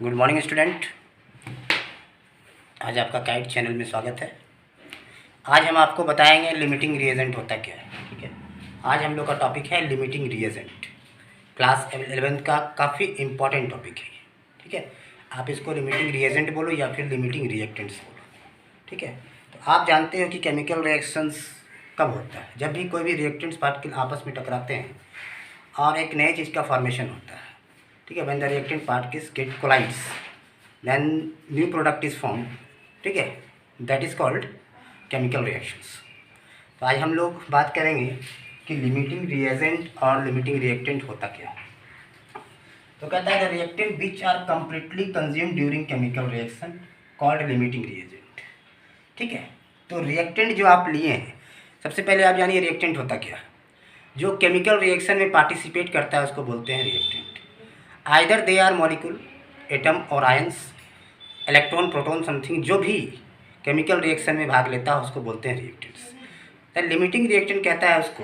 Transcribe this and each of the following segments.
Good morning student. आज आपका kite channel में स्वागत है। आज हम आपको बताएंगे लिमिटिंग रिएजेंट होता क्या है। ठीक है, आज हम लोग का टॉपिक है लिमिटिंग रिएजेंट। क्लास 11th का काफ़ी इम्पॉर्टेंट टॉपिक है। ठीक है, आप इसको लिमिटिंग रिएजेंट बोलो या फिर लिमिटिंग रिएक्टेंट्स बोलो। ठीक है, तो आप जानते हो कि केमिकल रिएक्शंस कब होता है? जब भी कोई भी रिएक्टेंट्स पार्टिकल आपस में टकराते हैं और एक नए चीज़ का फॉर्मेशन होता है। ठीक है, when the reactant particles get collides then new product is form. ठीक है, that is called chemical reactions. तो आज हम लोग बात करेंगे कि लिमिटिंग रिएजेंट और लिमिटिंग रिएक्टेंट होता क्या है। तो कहता है the reactant which are completely consume during chemical reaction called limiting reagent. ठीक है, तो रिएक्टेंट जो आप लिए हैं, सबसे पहले आप जानिए रिएक्टेंट होता क्या है। जो केमिकल रिएक्शन में पार्टिसिपेट करता है उसको बोलते हैं reactant. Either they are molecule, atom और आयंस, इलेक्ट्रॉन, प्रोटॉन, समथिंग जो भी केमिकल रिएक्शन में भाग लेता है उसको बोलते हैं रिएक्टेंट्स। तो लिमिटिंग रिएक्टेंट कहता है उसको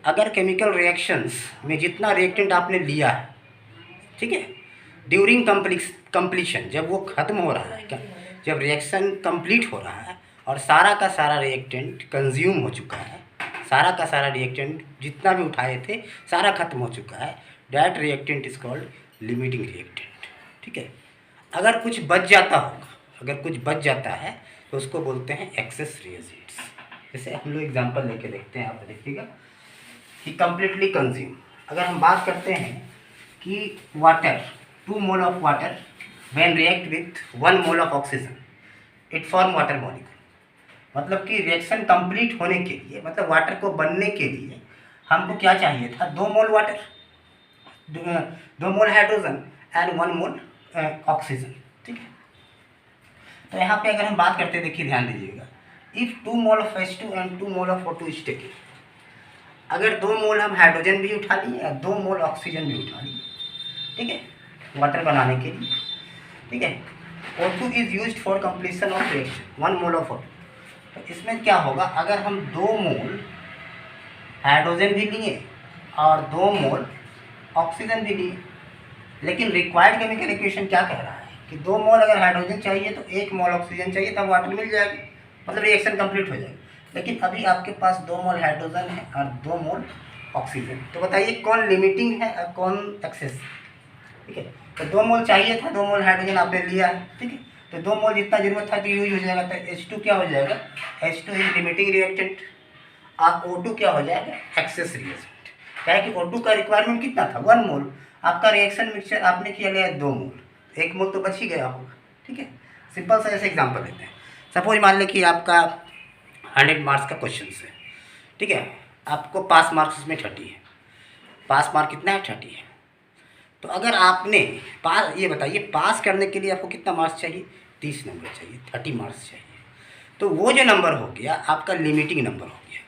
अगर केमिकल रिएक्शंस में जितना रिएक्टेंट आपने लिया है, ठीक है, ड्यूरिंग कंप्लीशन, जब वो ख़त्म हो रहा है, जब रिएक्शन कंप्लीट हो रहा है और सारा का सारा रिएक्टेंट कंज्यूम हो चुका है, सारा का सारा रिएक्टेंट जितना भी उठाए थे सारा खत्म हो चुका है, that reactant is called limiting reactant. ठीक है, अगर कुछ बच जाता होगा, अगर कुछ बच जाता है तो उसको बोलते हैं एक्सेस रिएजेंट्स। जैसे हम लोग एग्जांपल लेके देखते हैं, आप देखिएगा कि कंप्लीटली कंज्यूम। अगर हम बात करते हैं कि water, 2 mole of water when react with 1 mole of oxygen it form water molecule. मतलब कि रिएक्शन कंप्लीट होने के लिए, मतलब वाटर को बनने के लिए हमको क्या चाहिए था? 2 मोल water, 2 mole hydrogen and 1 mole oxygen. ठीक है, तो यहाँ पे अगर हम बात करते हैं, देखिए ध्यान दीजिएगा, if 2 mole of H2 and 2 mole of O2 is taken, अगर 2 मोल हम हाइड्रोजन भी उठा लिए और 2 मोल ऑक्सीजन भी उठा लिए, ठीक है, वाटर बनाने के लिए। ठीक है, O2 is used for completion of reaction, 1 mole of O2। तो इसमें क्या होगा, अगर हम 2 मोल हाइड्रोजन भी लिए और 2 मोल ऑक्सीजन भी लिए, लेकिन रिक्वायर्ड केमिकल इक्वेशन क्या कह रहा है कि 2 मोल अगर हाइड्रोजन चाहिए तो 1 मोल ऑक्सीजन चाहिए, तब वाटर मिल जाएगी, मतलब रिएक्शन कंप्लीट हो जाएगी। लेकिन अभी आपके पास 2 मोल हाइड्रोजन है और 2 मोल ऑक्सीजन, तो बताइए कौन लिमिटिंग है और कौन एक्सेस? ठीक है, तो 2 मोल चाहिए था, 2 मोल हाइड्रोजन आपने लिया है, ठीक है, तो 2 मोल जितना जरूरत था तो यूज हो जाएगा, तो H2 क्या हो जाएगा? H2 is limiting reactant. आप O2 क्या हो जाएगा? Access reagent. क्या है कि O2 का रिक्वायरमेंट कितना था? 1 मोल। आपका रिएक्शन मिक्सचर आपने किया लिया 2 मोल, 1 मोल तो बच ही गया होगा। ठीक है, सिंपल सा ऐसे एग्जाम्पल लेते हैं। सपोज मान लें कि आपका 100 मार्क्स का क्वेश्चन है। ठीक है, आपको पास मार्क्स इसमें 30 है। पास मार्क कितना है? 30 है। तो अगर आपने पास, ये बताइए पास करने के लिए आपको कितना मार्क्स चाहिए? 30 नंबर चाहिए, 30 मार्क्स चाहिए। तो वो जो नंबर हो गया आपका लिमिटिंग नंबर हो गया,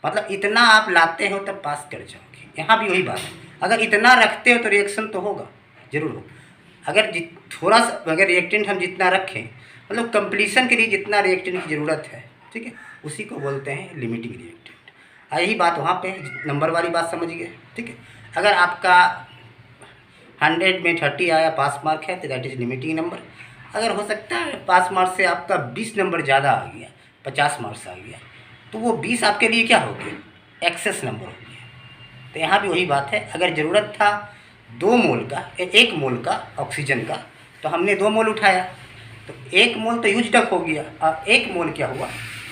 मतलब इतना आप लाते हो तब पास कर जाओगे। यहाँ भी वही बात है, अगर इतना रखते हो तो रिएक्शन तो होगा, जरूर होगा। अगर थोड़ा सा, अगर रिएक्टेंट हम जितना रखें, मतलब कंप्लीशन के लिए जितना रिएक्टेंट की ज़रूरत है, ठीक है, उसी को बोलते हैं लिमिटिंग रिएक्टेंट। यही बात वहाँ पे नंबर वाली बात समझ गए। ठीक है, अगर आपका 100 में 30 आया, पास मार्क है, तो दैट इज़ लिमिटिंग नंबर। अगर हो सकता है पास मार्क्स से आपका 20 नंबर ज़्यादा आ गया, 50 मार्क्स आ गया, तो वो 20 आपके लिए क्या हो गया? एक्सेस नंबर हो गया। तो यहाँ भी वही बात है, अगर ज़रूरत था 2 मोल का, 1 मोल का ऑक्सीजन का, तो हमने 2 मोल उठाया, तो 1 मोल तो यूज्ड अप हो गया और 1 मोल क्या हुआ?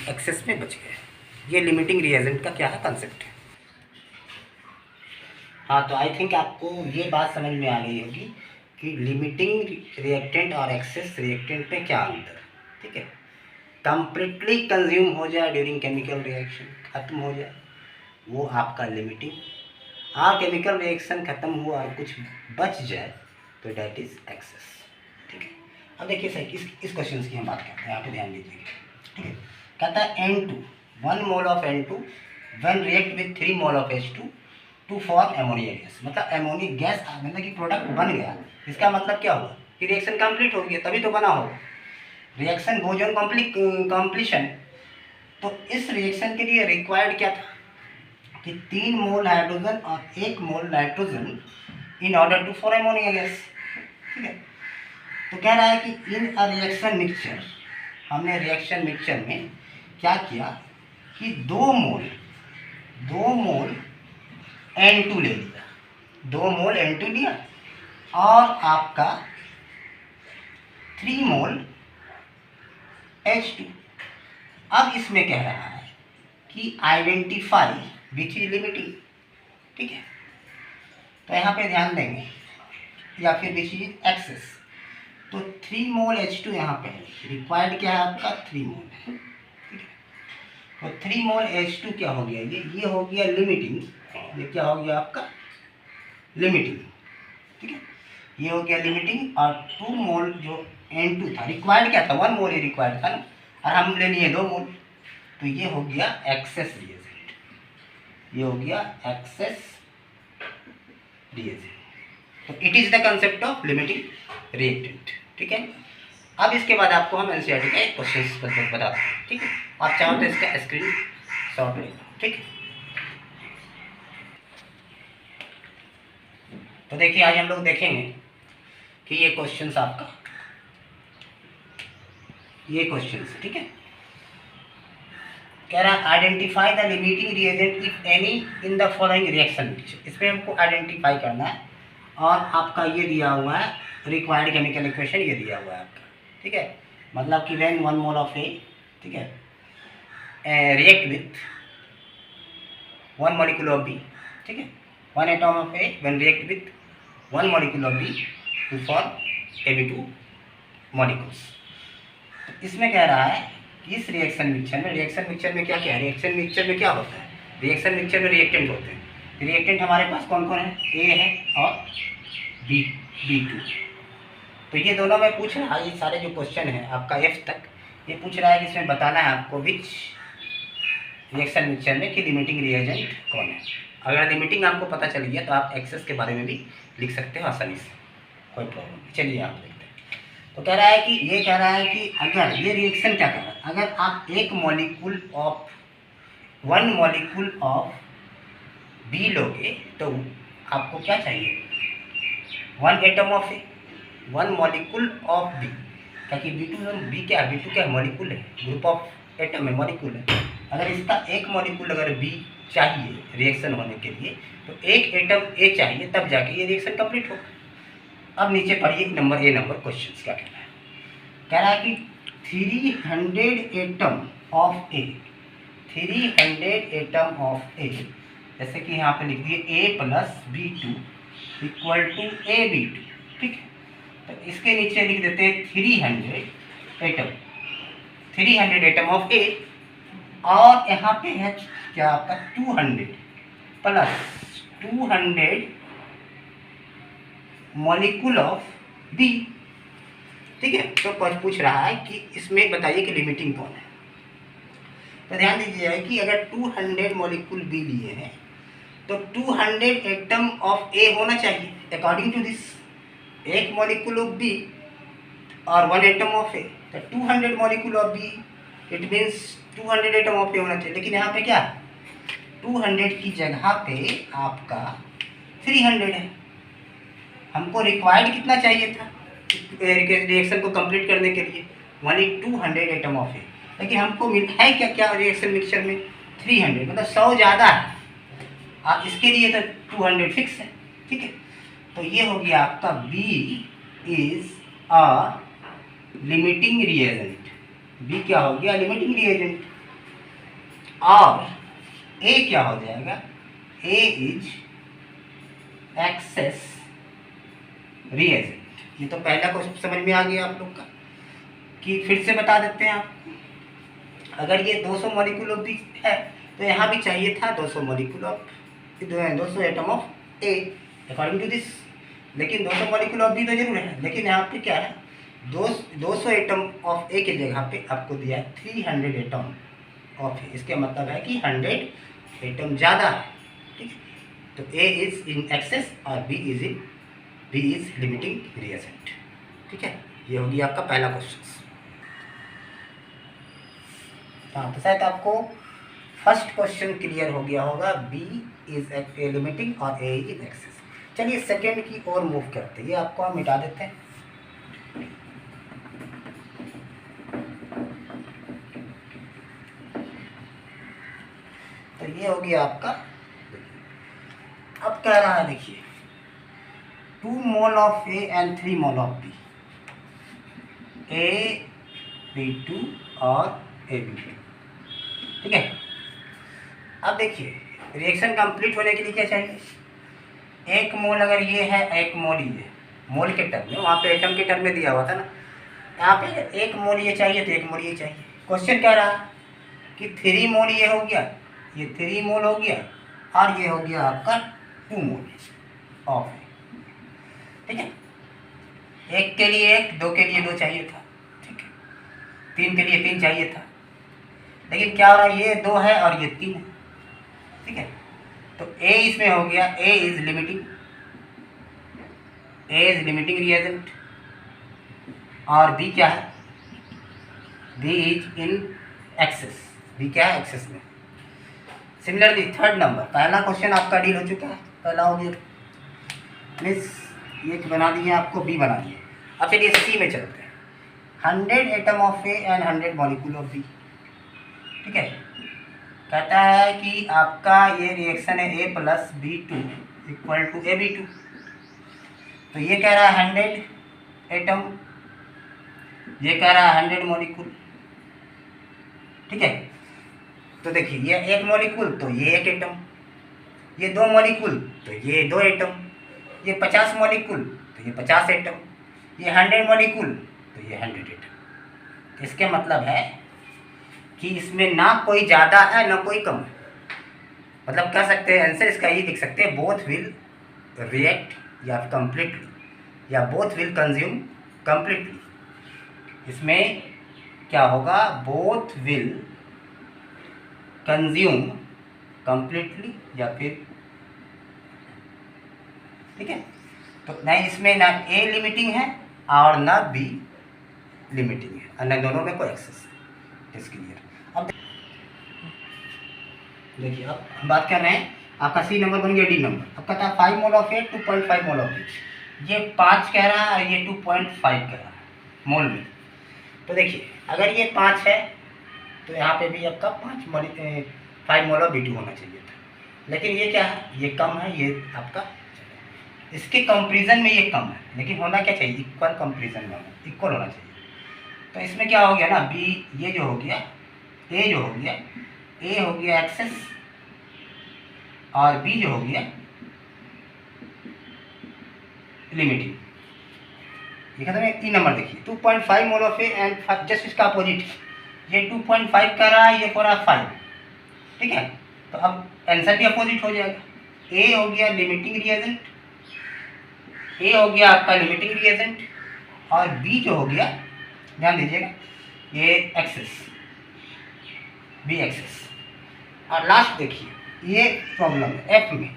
एक्सेस में बच गया। ये लिमिटिंग रिएजेंट का क्या है? कंसेप्ट है। हाँ, तो आई थिंक आपको ये बात समझ में आ गई होगी कि लिमिटिंग रिएक्टेंट और एक्सेस रिएक्टेंट में क्या अंतर है। ठीक है, कंप्लीटली कंज्यूम हो जाए ड्यूरिंग केमिकल रिएक्शन, ख़त्म हो जाए, वो आपका लिमिटिंग। हाँ, केमिकल रिएक्शन ख़त्म हुआ और कुछ बच जाए तो डैट इज़ एक्सेस। ठीक है, अब देखिए सर, इस क्वेश्चन की हम बात करते हैं, यहाँ पे ध्यान दीजिएगा। ठीक है, कहता है N2, 1 mole of N2 when react with 3 mole of H2 to form ammonia gas. मतलब एमोनिया गैस, मतलब कि प्रोडक्ट बन गया, इसका मतलब क्या हुआ कि रिएक्शन कंप्लीट हो गया, तभी तो बना होगा। Reaction goes on completion. तो इस रिएक्शन के लिए रिक्वायर्ड क्या था कि 3 मोल हाइड्रोजन और 1 mole nitrogen in order to form ammonia gas. ठीक है, तो कह रहा है कि इन अ रिएक्शन मिक्सचर, हमने रिएक्शन मिक्सचर में क्या किया कि 2 मोल N2 ले लिया, 2 मोल N2 लिया और आपका 3 मोल H2। अब इसमें कह रहा है कि आइडेंटिफाई विच इज लिमिटिंग, ठीक है। तो यहाँ पे ध्यान देंगे, या फिर विच इज एक्सेस। तो 3 मोल H2 यहाँ पे है, रिक्वायर्ड क्या है आपका 3 मोल है, ठीक है। तो 3 मोल H2 क्या हो गया, ये हो गया लिमिटिंग, ये क्या हो गया आपका लिमिटिंग, ठीक है, ये हो गया लिमिटिंग। और 2 मोल जो N2 था, रिक्वायर्ड क्या था 1 मोल ही रिक्वायर्ड था ना, और हम ले लिए 2 मोल, तो ये हो गया एक्सेस रिएजेंट, ये हो गया एक्सेस रिएजेंट। तो it is the concept of limiting reactant, ठीक है। अब इसके बाद आपको हम एनसीईआरटी का एक क्वेश्चन बताते हैं, ठीक है। आप चाहो तो इसका स्क्रीन शॉट ले लो, ठीक है। तो देखिए आज हम लोग देखेंगे कि ये क्वेश्चंस आपका, ये क्वेश्चंस, ठीक है। कह रहा है identify the limiting reagent if any in the following reaction mixture. इसमें हमको आइडेंटिफाई करना है और आपका ये दिया हुआ है रिक्वायर्ड केमिकल इक्वेशन, ये दिया हुआ है आपका, ठीक है। मतलब कि व्हेन 1 मोल ऑफ ए, ठीक है, react with 1 molecule of B, ठीक है, 1 atom of A when react with 1 molecule of B to form AB2 molecules. इसमें कह रहा है कि इस रिएक्शन मिक्सचर में क्या क्या है, रिएक्शन मिक्सचर में क्या होता है, रिएक्शन मिक्सचर में रिएक्टेंट होते हैं। रिएक्टेंट हमारे पास कौन कौन है, ए है और B2। तो ये दोनों में पूछ रहा है, ये सारे जो क्वेश्चन है आपका F तक, ये पूछ रहा है कि इसमें बताना है आपको विच रिएक्शन मिक्सचर में कि लिमिटिंग रिएजेंट कौन है। अगर लिमिटिंग आपको पता चल गया तो आप एक्सेस के बारे में भी लिख सकते हो आसानी से, कोई प्रॉब्लम नहीं। चलिए आप देखते हैं। तो कह रहा है कि ये कह रहा है कि अगर ये रिएक्शन क्या कर रहा है, अगर आप 1 मॉलिक्यूल ऑफ बी लोगे तो आपको क्या चाहिए 1 atom of A, 1 molecule of B, ताकि बी क्या है मॉलिक्यूल है, ग्रुप ऑफ एटम है, मॉलिक्यूल है। अगर इसका 1 मॉलिक्यूल अगर बी चाहिए रिएक्शन होने के लिए तो 1 एटम ए चाहिए, तब जाके ये रिएक्शन कंप्लीट होगा। अब नीचे पढ़िए नंबर क्वेश्चन क्या कह रहा है। कह रहा है कि 300 atom of A, 300 atom of A, जैसे कि यहाँ पे लिख दिए A + B2 = AB2, ठीक है। तो इसके नीचे लिख देते हैं 300 एटम ऑफ ए, और यहाँ पे है क्या आपका 200 + 200 मॉलिक्यूल ऑफ बी, ठीक है। तो पूछ रहा है कि इसमें बताइए कि लिमिटिंग कौन है। तो ध्यान दीजिए कि अगर 200 मॉलिक्यूल बी लिए हैं तो 200 एटम ऑफ ए होना चाहिए according to this, 1 molecule of B और 1 एटम ऑफ ए, तो 200 molecule of B it means 200 atom of A होना चाहिए। लेकिन यहाँ पे क्या 200 की जगह पे आपका 300 है। हमको रिक्वायर्ड कितना चाहिए था रिएक्शन को कंप्लीट करने के लिए, 200 एटम ऑफ ए, लेकिन हमको मिलता है क्या रिएक्शन मिक्सचर में 300, मतलब 100 ज़्यादा है। इसके लिए तो 200 फिक्स है, ठीक है। तो ये हो गया आपका B is a limiting reagent, B क्या हो गया लिमिटिंग रिएजेंट, और A क्या हो जाएगा, A इज एक्सेस रिएजेंट। ये तो पहला क्वेश्चन समझ में आ गया आप लोग का, कि फिर से बता देते हैं आपको। अगर ये 200 मॉलिक्यूल ऑफ बी है तो यहाँ भी चाहिए था 200 molecule of 200 atom of A according to this, लेकिन 200 मॉलिक्यूल ऑफ बी तो जरूर है, लेकिन यहाँ पे क्या है 200 एटम ऑफ ए की जगह पे आपको दिया है 300 एटम ऑफ ए। इसके मतलब है कि 100 एटम ज़्यादा है, ठीक है। तो ए इज इन एक्सेस और बी इज लिमिटिंग रिएजेंट, ठीक है। ये हो गया आपका पहला क्वेश्चन। हाँ, तो शायद आपको फर्स्ट क्वेश्चन क्लियर हो गया होगा, बी इज लिमिटिंग और ए इज एक्सेस। चलिए सेकेंड की ओर मूव करते हैं, ये आपको हम मिटा देते हैं। ये हो गया आपका। अब कह रहा है देखिए 2 mole of A and 3 mole of B, AB2 और AB2, ठीक है। अब देखिए रिएक्शन कंप्लीट होने के लिए क्या चाहिए, 1 मोल अगर ये है, 1 मोल ये, मोल के टर्म में, वहाँ पे एटम के टर्म में दिया हुआ था ना, यहाँ पे 1 मोल ये चाहिए तो 1 मोल ये चाहिए। क्वेश्चन कह रहा कि 3 मोल ये हो गया, ये 3 मोल हो गया, और ये हो गया आपका 2 मोल ऑफ, ठीक है। 1 के लिए 1, 2 के लिए 2 चाहिए था, ठीक है, 3 के लिए 3 चाहिए था, लेकिन क्या हो रहा है, ये 2 है और ये 3 है, ठीक है। तो A इसमें हो गया, A इज लिमिटिंग रिएजेंट, और B क्या है, B is in excess, B क्या है, एक्सेस में। सिमिलरली थर्ड नंबर, पहला क्वेश्चन आपका डील हो चुका है, पहला हो गया, मीन्स ये बना दिए आपको, B बना दिए। अब चलिए C में चलते हैं, 100 atom of A and 100 molecule of B, ठीक है। कहता है कि आपका ये रिएक्शन है A+B2 इक्वल टू AB2, तो ये कह रहा है 100 एटम, ये कह रहा है 100 मॉलिक्यूल, ठीक है। तो देखिए ये 1 मॉलिक्यूल तो ये 1 एटम, ये 2 मॉलिक्यूल तो ये 2 एटम, ये 50 मॉलिक्यूल तो ये 50 एटम, ये 100 मॉलिक्यूल तो ये 100 एटम। इसके मतलब है कि इसमें ना कोई ज़्यादा है ना कोई कम है, मतलब कह सकते हैं आंसर इसका ये लिख सकते हैं, बोथ विल रिएक्ट या कंप्लीटली, या बोथ विल कंज्यूम कंप्लीटली। इसमें क्या होगा, बोथ विल कंज्यूम कंप्लीटली या फिर, ठीक है। तो ना इसमें ना A लिमिटिंग है और ना B लिमिटिंग है, और न दोनों में कोई एक्सेस है, इसके लिए। अब देखिए अब हम बात कर रहे हैं, आपका C नंबर बन गया, D नंबर। अब कहता है 5 mole of A, 2.5 mole of B, ये 5 कह रहा है और ये 2.5 कह रहा है मोल में। तो देखिए अगर ये 5 है तो यहाँ पे भी आपका 5 मोल ऑफ B2 होना चाहिए था, लेकिन ये क्या है, ये कम है, ये आपका इसके कंपेरिजन में ये कम है, लेकिन होना क्या चाहिए, इक्वल कंपेरिजन में होना, इक्वल होना चाहिए। तो इसमें क्या हो गया ना, B ये जो हो गया, A जो हो गया, A हो गया एक्सेस, और B जो हो गया लिमिटिंग। ये खत्म है। E नंबर देखिए 2.5 mole of A and just इसका अपोजिट, ये 2.5 कर रहा है, ये हो रहा है 5, ठीक है। तो अब आंसर भी अपोजिट हो जाएगा। A हो गया लिमिटिंग रिएजेंट, A हो गया आपका लिमिटिंग रिएजेंट, और B जो हो गया, ध्यान दीजिएगा, ये एक्सेस, B एक्सेस। और लास्ट देखिए ये प्रॉब्लम है F में।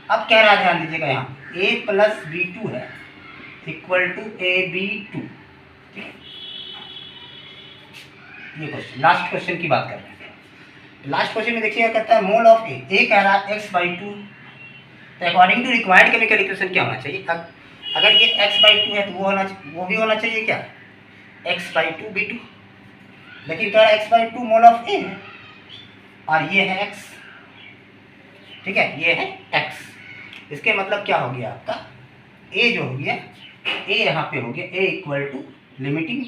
अब कह रहा है, ध्यान दीजिएगा, यहाँ A+B2 है इक्वल टू AB2, ठीक है। ये क्वेश्चन, लास्ट क्वेश्चन की बात कर रहे हैं। लास्ट क्वेश्चन में देखिएगा, कहता है मोल ऑफ A कह रहा है x/2, तो according to required chemical equation क्या होना चाहिए, अगर ये x/2 है तो वो भी होना चाहिए क्या, x/2B2, लेकिन कह रहा है x/2 मोल ऑफ A है और ये है x, ठीक है, ये है x। इसके मतलब क्या हो गया, आपका A जो हो गया, A यहाँ पे हो गया A इक्वल टू लिमिटिंग,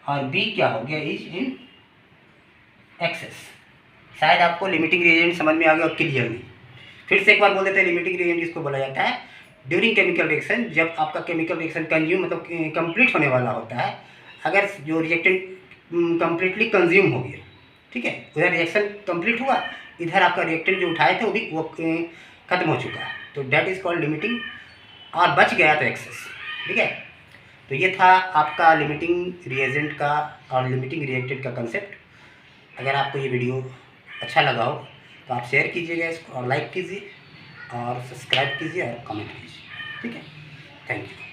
और B क्या हो गया, इज इन एक्सेस। शायद आपको लिमिटिंग रिएजेंट समझ में आ गया और क्लियर नहीं। फिर से एक बार बोल देते हैं, लिमिटिंग रिएजेंट इसको बोला जाता है ड्यूरिंग केमिकल रिएक्शन, जब आपका केमिकल रिएक्शन कंज्यूम मतलब कंप्लीट होने वाला होता है, अगर जो रिएक्टेंट कंप्लीटली कंज्यूम हो गया, ठीक है, उधर रिएक्शन कंप्लीट हुआ, इधर आपका रिएक्टेंट जो उठाए थे वो खत्म हो चुका है, तो डेट इज कॉल्ड लिमिटिंग, और बच गया तो एक्सेस, ठीक है। तो ये था आपका लिमिटिंग रिएजेंट का और लिमिटिंग रिएक्टेंट का कंसेप्ट। अगर आपको ये वीडियो अच्छा लगा हो तो आप शेयर कीजिएगा इसको, और लाइक कीजिए और सब्सक्राइब कीजिए और कमेंट कीजिए, ठीक है। Thank you.